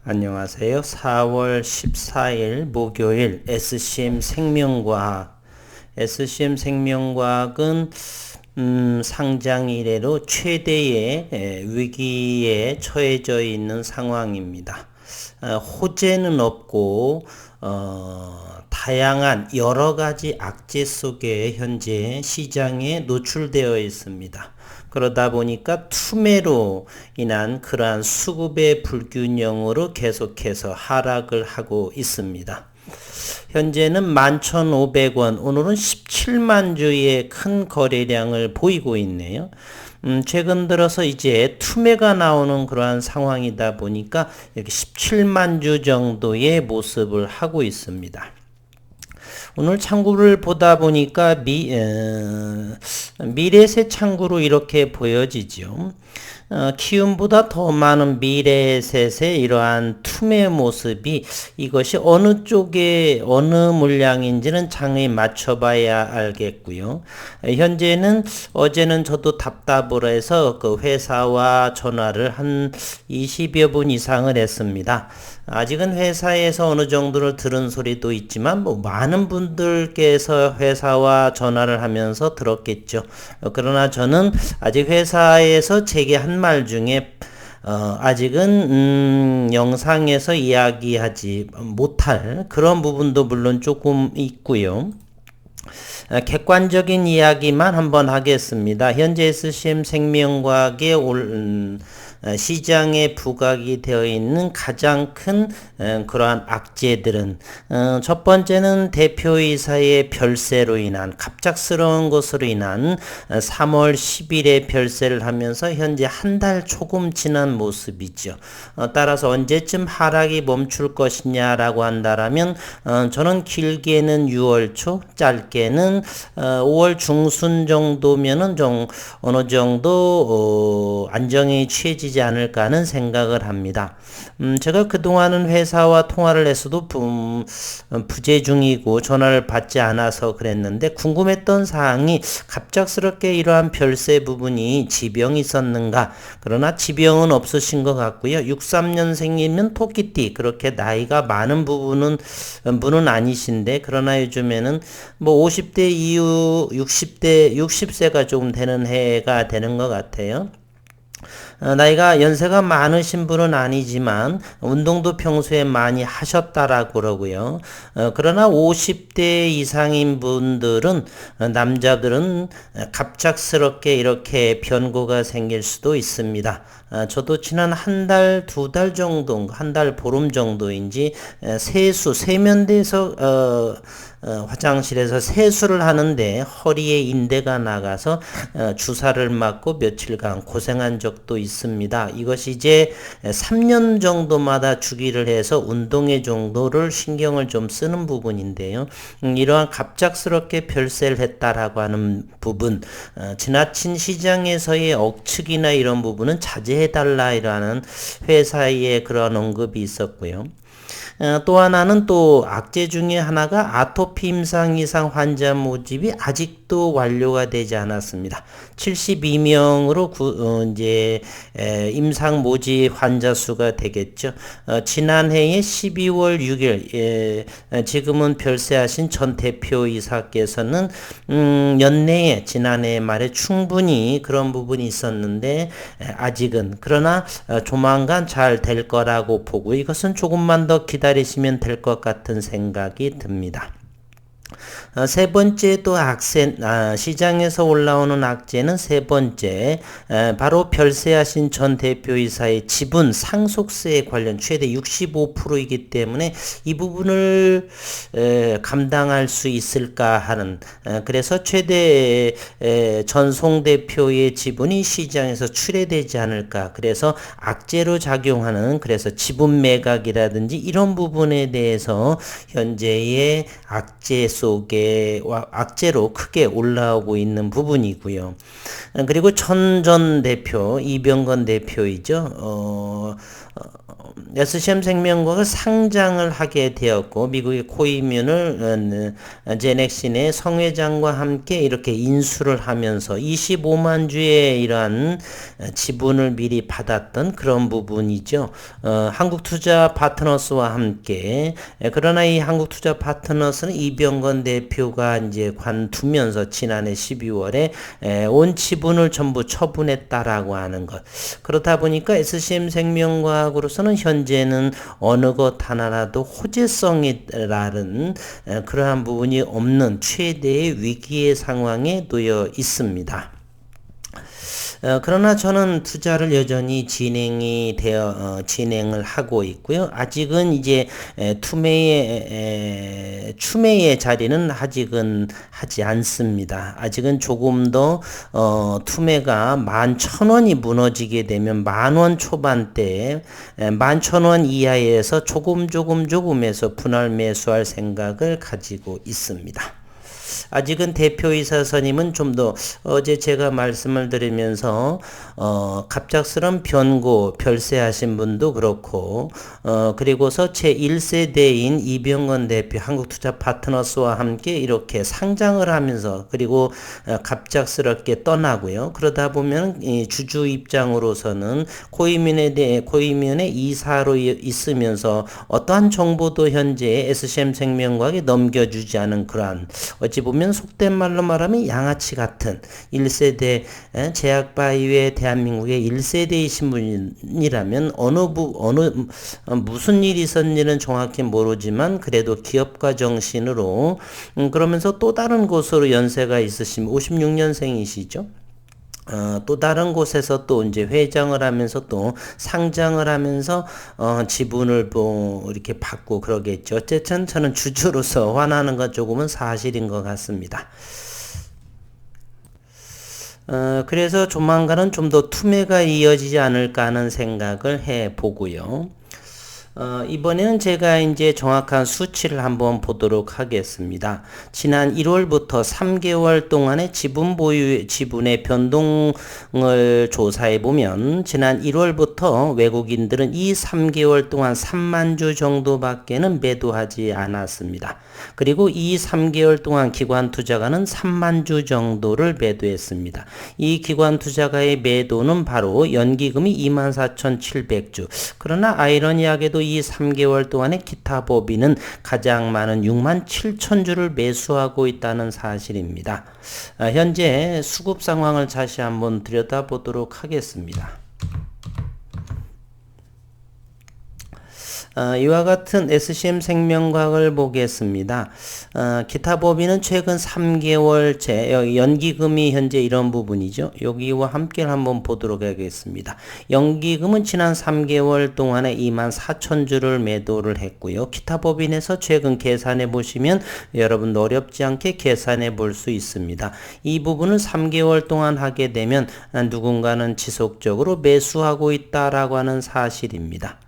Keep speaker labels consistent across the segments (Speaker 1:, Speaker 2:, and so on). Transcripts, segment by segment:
Speaker 1: 안녕하세요. 4월 14일 목요일 SCM 생명과학. SCM 생명과학은 상장 이래로 최대의 위기에 처해져 있는 상황입니다. 호재는 없고 다양한 여러 가지 악재 속에 현재 시장에 노출되어 있습니다. 그러다 보니까 투매로 인한 그러한 수급의 불균형으로 계속해서 하락을 하고 있습니다. 현재는 11,500원, 오늘은 17만 주의 큰 거래량을 보이고 있네요. 최근 들어서 이제 투매가 나오는 그러한 상황이다 보니까 이렇게 17만 주 정도의 모습을 하고 있습니다. 오늘 창구를 보다 보니까 미래세 창구로 이렇게 보여지죠. 키움보다 더 많은 미래셋의 이러한 투매 모습이 이것이 어느 쪽에 어느 물량인지는 장에 맞춰봐야 알겠고요. 현재는 어제는 저도 답답을 해서 그 회사와 전화를 한 20여 분 이상을 했습니다. 아직은 회사에서 어느 정도를 들은 소리도 있지만 많은 분들께서 회사와 전화를 하면서 들었겠죠. 그러나 저는 아직 회사에서 제게 한 말 중에 아직은 영상에서 이야기하지 못할 그런 부분도 물론 조금 있고요. 객관적인 이야기만 한번 하겠습니다. 현재 SCM 생명과학의 시장에 부각이 되어 있는 가장 큰 그러한 악재들은 첫 번째는 대표이사의 별세로 인한 갑작스러운 것으로 인한 3월 10일에 별세를 하면서 현재 한 달 조금 지난 모습이죠. 따라서 언제쯤 하락이 멈출 것이냐라고 한다라면 저는 길게는 6월 초, 짧게는 5월 중순 정도면은 좀 어느 정도 안정이 취해지지 않을까 하는 생각을 합니다. 제가 그동안은 회사와 통화를 했어도 부재 중이고 전화를 받지 않아서 그랬는데 궁금했던 사항이 갑작스럽게 이러한 별세 부분이 지병이 있었는가. 그러나 지병은 없으신 것 같고요. 63년생이면 토끼띠 그렇게 나이가 많은 분은 아니신데 그러나 요즘에는 50대 이후 60세가 조금 되는 해가 되는 것 같아요. 나이가 연세가 많으신 분은 아니지만 운동도 평소에 많이 하셨다라고 그러고요. 그러나 50대 이상인 분들은 남자들은 갑작스럽게 이렇게 변고가 생길 수도 있습니다. 저도 지난 한 달, 두 달 정도, 한 달 보름 정도인지 세면대에서 화장실에서 세수를 하는데 허리에 인대가 나가서 주사를 맞고 며칠간 고생한 적도 있습니다. 이것이 이제 3년 정도마다 주기를 해서 운동의 정도를 신경을 좀 쓰는 부분인데요. 이러한 갑작스럽게 별세를 했다라고 하는 부분, 지나친 시장에서의 억측이나 이런 부분은 자제해달라라는 회사의 그런 언급이 있었고요. 또 하나는 또 악재 중에 하나가 아토피 임상 이상 환자 모집이 아직도 완료가 되지 않았습니다. 72명으로 이제 임상 모집 환자 수가 되겠죠. 지난해에 12월 6일 지금은 별세하신 전 대표이사께서는 연내에 지난해 말에 충분히 그런 부분이 있었는데 아직은 그러나 조만간 잘 될 거라고 보고 이것은 조금만 더 기다리시면 될 것 같은 생각이 듭니다. 세 번째 또 시장에서 올라오는 악재는 세 번째, 바로 별세하신 전 대표이사의 지분 상속세에 관련 최대 65%이기 때문에 이 부분을 감당할 수 있을까 하는, 그래서 최대 전송 대표의 지분이 시장에서 출회되지 않을까, 그래서 악재로 작용하는, 그래서 지분 매각이라든지 이런 부분에 대해서 현재의 악재 속에 악재로 크게 올라오고 있는 부분이고요. 그리고 전 대표, 이병건 대표이죠. SCM 생명과학을 상장을 하게 되었고 미국의 코이뮨을 제넥신의 성회장과 함께 이렇게 인수를 하면서 25만 주의 이러한 지분을 미리 받았던 그런 부분이죠. 한국투자 파트너스와 함께 그러나 이 한국투자 파트너스는 이병건 대표가 이제 관두면서 지난해 12월에 온 지분을 전부 처분했다라고 하는 것. 그렇다 보니까 SCM 생명과학으로서는 현재는 어느 것 하나라도 호재성이라는 그러한 부분이 없는 최대의 위기의 상황에 놓여 있습니다. 그러나 저는 투자를 여전히 진행을 하고 있고요. 아직은 이제 추매의 자리는 아직은 하지 않습니다. 아직은 조금 더 투매가 11,000원이 무너지게 되면 10,000원 초반대에 11,000원 이하에서 조금에서 분할 매수할 생각을 가지고 있습니다. 아직은 대표이사 선임은 좀 더 어제 제가 말씀을 드리면서 갑작스런 별세하신 분도 그렇고 그리고서 제 1세대인 이병건 대표 한국투자 파트너스와 함께 이렇게 상장을 하면서 그리고 갑작스럽게 떠나고요. 그러다 보면 주주 입장으로서는 코이뮨의 이사로 있으면서 어떠한 정보도 현재 SCM 생명과학에 넘겨주지 않은 그러한 어찌 보면 속된 말로 말하면 양아치 같은 1세대 제약바이오의 대한민국의 1세대이신 분이라면 무슨 일이 있었는지는 정확히 모르지만 그래도 기업가 정신으로 그러면서 또 다른 곳으로 연세가 있으신 56년생이시죠. 또 다른 곳에서 또 이제 회장을 하면서 또 상장을 하면서 지분을 뭐 이렇게 받고 그러겠죠. 어쨌든 저는 주주로서 화나는 건 조금은 사실인 것 같습니다. 그래서 조만간은 좀 더 투매가 이어지지 않을까 하는 생각을 해 보고요. 이번에는 제가 이제 정확한 수치를 한번 보도록 하겠습니다. 지난 1월부터 3개월 동안의 지분의 변동을 조사해 보면 지난 1월부터 외국인들은 이 3개월 동안 3만 주 정도밖에는 매도하지 않았습니다. 그리고 이 3개월 동안 기관 투자가는 3만 주 정도를 매도했습니다. 이 기관 투자가의 매도는 바로 연기금이 24,700주. 그러나 아이러니하게도 이 3개월 동안의 기타 법인은 가장 많은 67,000주를 매수하고 있다는 사실입니다. 현재 수급 상황을 다시 한번 들여다보도록 하겠습니다. 이와 같은 SCM 생명과학을 보겠습니다. 기타 법인은 최근 3개월째 연기금이 현재 이런 부분이죠. 여기와 함께 한번 보도록 하겠습니다. 연기금은 지난 3개월 동안에 24,000주를 매도를 했고요. 기타 법인에서 최근 계산해 보시면 여러분 어렵지 않게 계산해 볼 수 있습니다. 이 부분을 3개월 동안 하게 되면 누군가는 지속적으로 매수하고 있다라고 하는 사실입니다.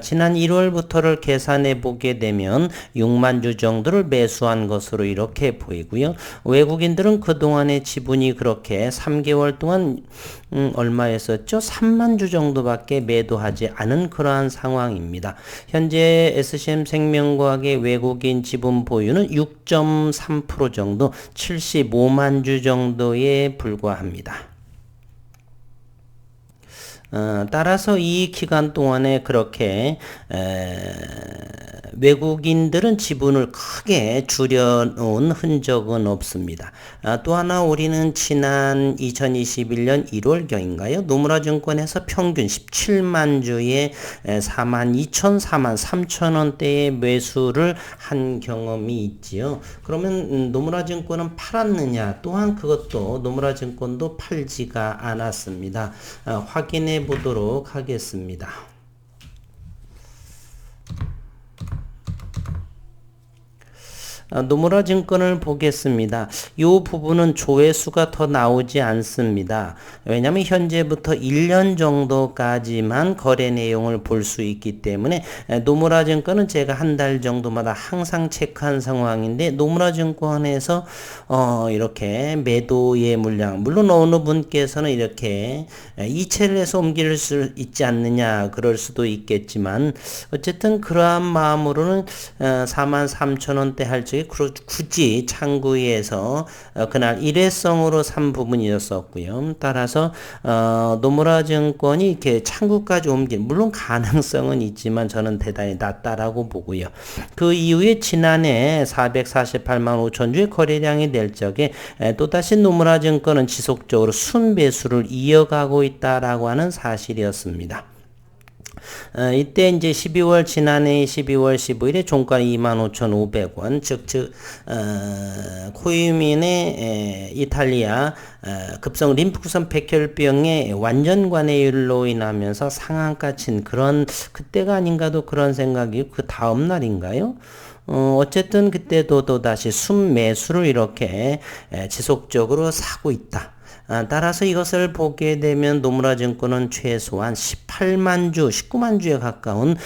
Speaker 1: 지난 1월부터를 계산해 보게 되면 6만 주 정도를 매수한 것으로 이렇게 보이고요. 외국인들은 그동안의 지분이 그렇게 3개월 동안 얼마였었죠? 3만 주 정도밖에 매도하지 않은 그러한 상황입니다. 현재 SCM 생명과학의 외국인 지분 보유는 6.3% 정도, 75만 주 정도에 불과합니다. 따라서 이 기간 동안에 그렇게 외국인들은 지분을 크게 줄여놓은 흔적은 없습니다. 또 하나 우리는 지난 2021년 1월경인가요? 노무라증권에서 평균 17만 주에 42,000, 43,000원대의 매수를 한 경험이 있지요. 그러면 노무라증권은 팔았느냐? 또한 그것도 노무라증권도 팔지가 않았습니다. 확인해 보도록 하겠습니다. 노무라 증권을 보겠습니다. 이 부분은 조회수가 더 나오지 않습니다. 왜냐하면 현재부터 1년 정도까지만 거래 내용을 볼 수 있기 때문에 노무라 증권은 제가 한 달 정도마다 항상 체크한 상황인데 노무라 증권에서 이렇게 매도의 물량, 물론 어느 분께서는 이렇게 이체를 해서 옮길 수 있지 않느냐 그럴 수도 있겠지만 어쨌든 그러한 마음으로는 43,000원대 할 적에 굳이 창구에서 그날 일회성으로 산 부분이었었고요. 따라서 노무라 증권이 이렇게 창구까지 옮길, 물론 가능성은 있지만 저는 대단히 낮다라고 보고요. 그 이후에 지난해 448만 5천 주의 거래량이 될 적에 또다시 노무라 증권은 지속적으로 순배수를 이어가고 있다라고 하는 사실이었습니다. 이때 이제 지난해 12월 15일에 종가 25,500원, 즉, 코유민의 이탈리아 급성 림프구성 백혈병의 완전 관해율로 인하면서 상한가 친 그런, 그때가 아닌가도 그런 생각이 그 다음 날인가요? 어쨌든 그때도 또다시 순매수를 이렇게 지속적으로 사고 있다. 따라서 이것을 보게 되면 노무라 증권은 최소한 18만 주, 19만 주에 가까운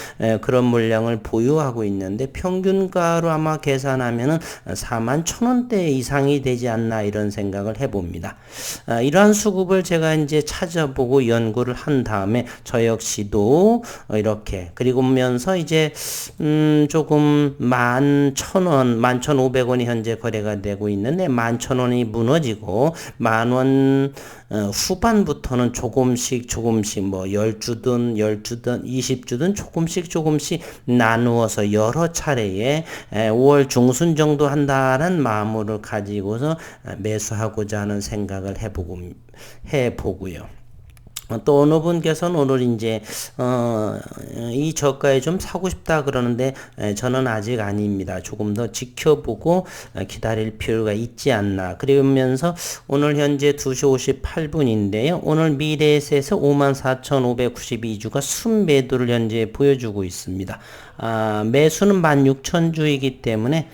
Speaker 1: 그런 물량을 보유하고 있는데 평균가로 아마 계산하면은 4만 1,000원대 이상이 되지 않나 이런 생각을 해봅니다. 이러한 수급을 제가 이제 찾아보고 연구를 한 다음에 저 역시도 이렇게 그리고면서 이제 조금 11,000원, 11,500원이 현재 거래가 되고 있는데 11,000원이 무너지고 10,000원 후반부터는 조금씩 뭐 10주든 20주든 조금씩 나누어서 여러 차례에 5월 중순 정도 한다는 마음을 가지고서 매수하고자 하는 생각을 해보고요. 또 어느 분께서는 오늘 이제 이 저가에 좀 사고 싶다 그러는데 저는 아직 아닙니다. 조금 더 지켜보고 기다릴 필요가 있지 않나. 그러면서 오늘 현재 2시 58분인데요. 오늘 미래에셋에서 54,592주가 순매도를 현재 보여주고 있습니다. 매수는 16,000주이기 때문에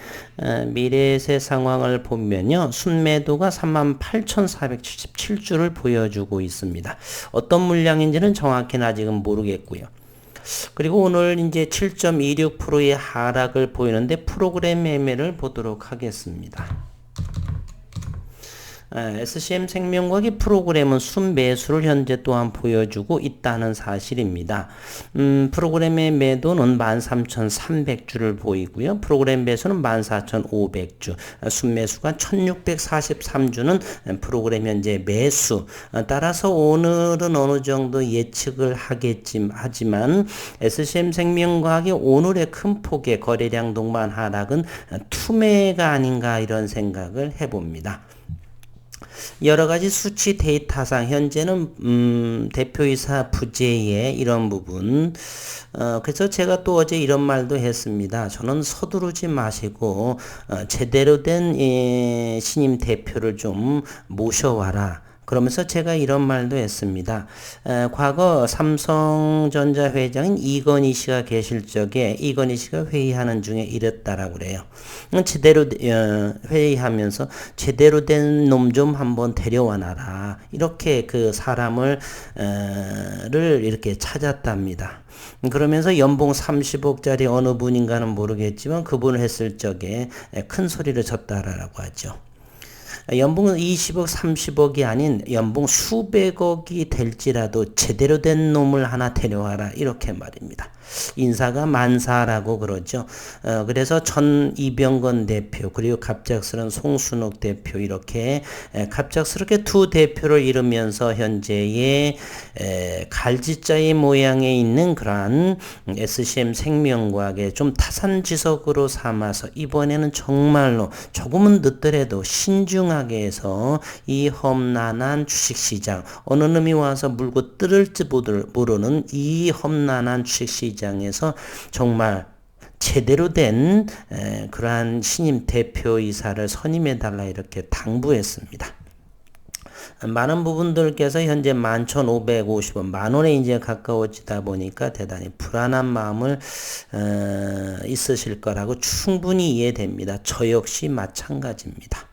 Speaker 1: 미래에셋 상황을 보면요. 순매도가 38,477주를 보여주고 있습니다. 어떤 물량인지는 정확히는 아직은 모르겠고요. 그리고 오늘 이제 7.26%의 하락을 보이는데 프로그램 매매를 보도록 하겠습니다. SCM 생명과학의 프로그램은 순매수를 현재 또한 보여주고 있다는 사실입니다. 프로그램의 매도는 13,300주를 보이고요. 프로그램 배수는 14,500주, 순매수가 1,643주는 프로그램 현재 매수. 따라서 오늘은 어느 정도 예측을 하지만 SCM 생명과학의 오늘의 큰 폭의 거래량 동반 하락은 투매가 아닌가 이런 생각을 해봅니다. 여러 가지 수치 데이터상 현재는 대표이사 부재의 이런 부분 그래서 제가 또 어제 이런 말도 했습니다. 저는 서두르지 마시고 제대로 된 신임 대표를 좀 모셔와라. 그러면서 제가 이런 말도 했습니다. 과거 삼성전자 회장인 이건희 씨가 계실 적에 이건희 씨가 회의하는 중에 이랬다라고 그래요. 제대로 회의하면서 제대로 된 놈 좀 한번 데려와 놔라. 이렇게 그 사람을 이렇게 찾았답니다. 그러면서 연봉 30억짜리 어느 분인가는 모르겠지만 그분을 했을 적에 큰 소리를 쳤다라고 하죠. 연봉은 20억, 30억이 아닌 연봉 수백억이 될지라도 제대로 된 놈을 하나 데려와라. 이렇게 말입니다. 인사가 만사라고 그러죠. 그래서 전 이병건 대표 그리고 갑작스런 송순옥 대표 이렇게 갑작스럽게 두 대표를 이루면서 현재의 갈지자의 모양에 있는 그러한 SCM 생명과학의 좀 타산지석으로 삼아서 이번에는 정말로 조금은 늦더라도 신중하게 해서 이 험난한 주식시장 어느 놈이 와서 물고 뜯을지 모르는 이 험난한 주식시장 에서 정말 제대로 된 그러한 신임 대표이사를 선임해달라 이렇게 당부했습니다. 많은 부분들께서 현재 11,550원, 만 원에 이제 가까워지다 보니까 대단히 불안한 마음을 있으실 거라고 충분히 이해됩니다. 저 역시 마찬가지입니다.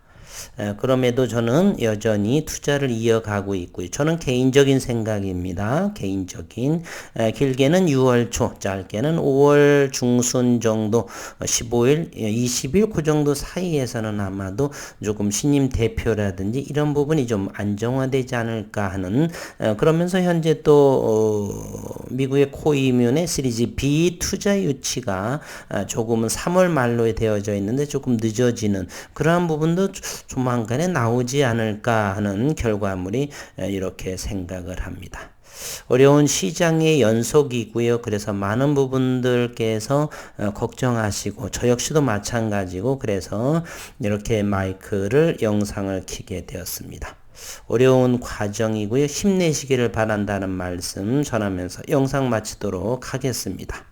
Speaker 1: 그럼에도 저는 여전히 투자를 이어가고 있고요. 저는 개인적인 생각입니다. 개인적인. 길게는 6월 초, 짧게는 5월 중순 정도, 15일, 20일 그 정도 사이에서는 아마도 조금 신임 대표라든지 이런 부분이 좀 안정화되지 않을까 하는, 그러면서 현재 또 미국의 코이뮨의 시리즈 B 투자 유치가 조금은 3월 말로 되어져 있는데 조금 늦어지는 그러한 부분도 조만간에 나오지 않을까 하는 결과물이 이렇게 생각을 합니다. 어려운 시장의 연속이고요. 그래서 많은 부분들께서 걱정하시고 저 역시도 마찬가지고 그래서 이렇게 영상을 켜게 되었습니다. 어려운 과정이고요. 힘내시기를 바란다는 말씀 전하면서 영상 마치도록 하겠습니다.